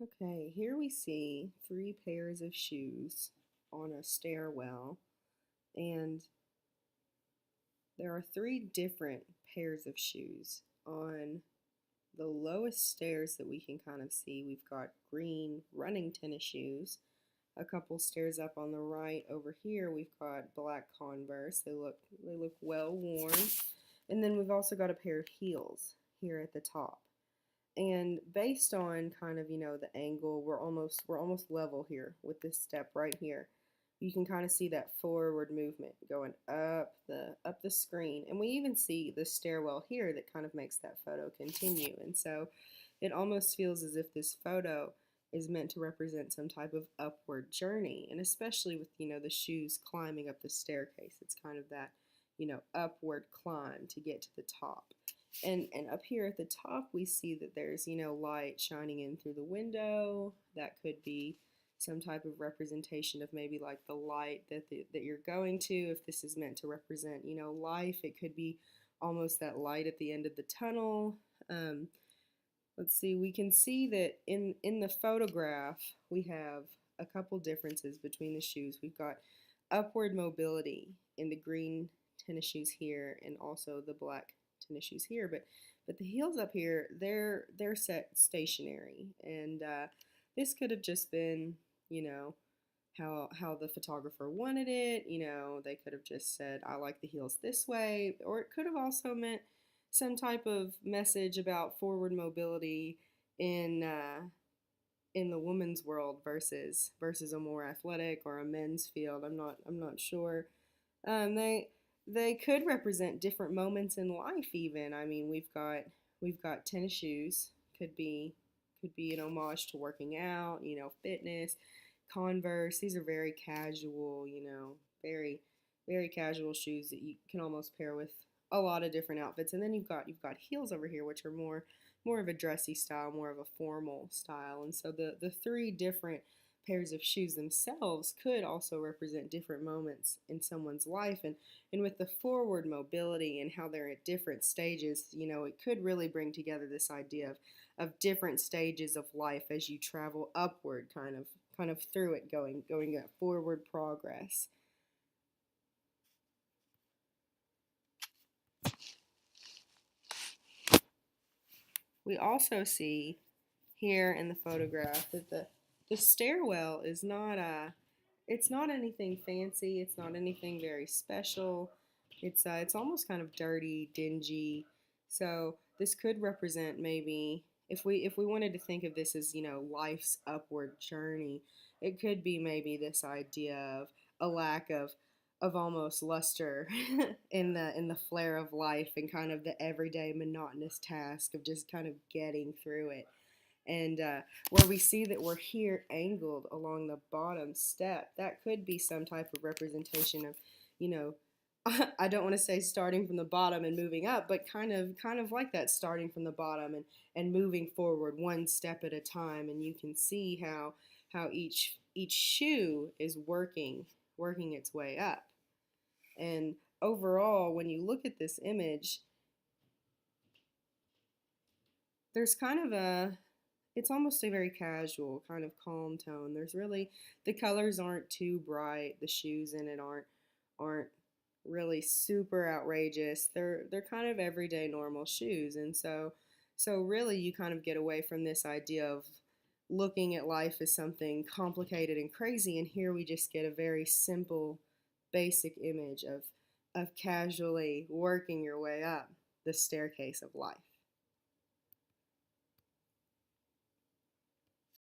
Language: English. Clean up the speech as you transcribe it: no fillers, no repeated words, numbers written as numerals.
Okay, here we see three pairs of shoes on a stairwell, and there are three different pairs of shoes. On the lowest stairs that we can kind of see, we've got green running tennis shoes. A couple stairs up on the right over here, we've got black Converse. They look well worn. And then we've also got a pair of heels here at the top. And based on kind of, the angle, we're almost level here with this step right here. You can kind of see that forward movement going up the screen. And we even see the stairwell here that kind of makes that photo continue. And so it almost feels as if this photo is meant to represent some type of upward journey. And especially with, the shoes climbing up the staircase, it's kind of that, upward climb to get to the top. And up here at the top, we see that there's, light shining in through the window. That could be some type of representation of maybe like the light that you're going to. If this is meant to represent, life, it could be almost that light at the end of the tunnel. Let's see, we can see that in the photograph, we have a couple differences between the shoes. We've got upward mobility in the green tennis shoes here and also the black tennis shoes here, but the heels up here, they're set stationary, and this could have just been, how the photographer wanted it. They could have just said, I like the heels this way, or it could have also meant some type of message about forward mobility in the women's world versus a more athletic or a men's field. I'm not sure. They could represent different moments in life even. I mean, we've got tennis shoes. Could be an homage to working out, fitness. Converse, these are very casual, very very casual shoes that you can almost pair with a lot of different outfits. And then you've got heels over here, which are more of a dressy style, more of a formal style. And so the three different pairs of shoes themselves could also represent different moments in someone's life. And with the forward mobility and how they're at different stages, it could really bring together this idea of different stages of life as you travel upward, kind of through it, going at forward progress. We also see here in the photograph that the stairwell is not it's not anything fancy. It's not anything very special. It's almost kind of dirty, dingy. So this could represent, maybe, if we wanted to think of this as, life's upward journey, it could be maybe this idea of a lack of almost luster in the flare of life, and kind of the everyday monotonous task of just kind of getting through it. And where we see that we're here angled along the bottom step, that could be some type of representation of, you know, I don't want to say starting from the bottom and moving up, but kind of like that, starting from the bottom and moving forward one step at a time. And you can see how each shoe is working its way up. And overall, when you look at this image, there's kind of it's almost a very casual, kind of calm tone. The colors aren't too bright. The shoes in it aren't really super outrageous. They're kind of everyday normal shoes. And so really you kind of get away from this idea of looking at life as something complicated and crazy, and here we just get a very simple, basic image of casually working your way up the staircase of life.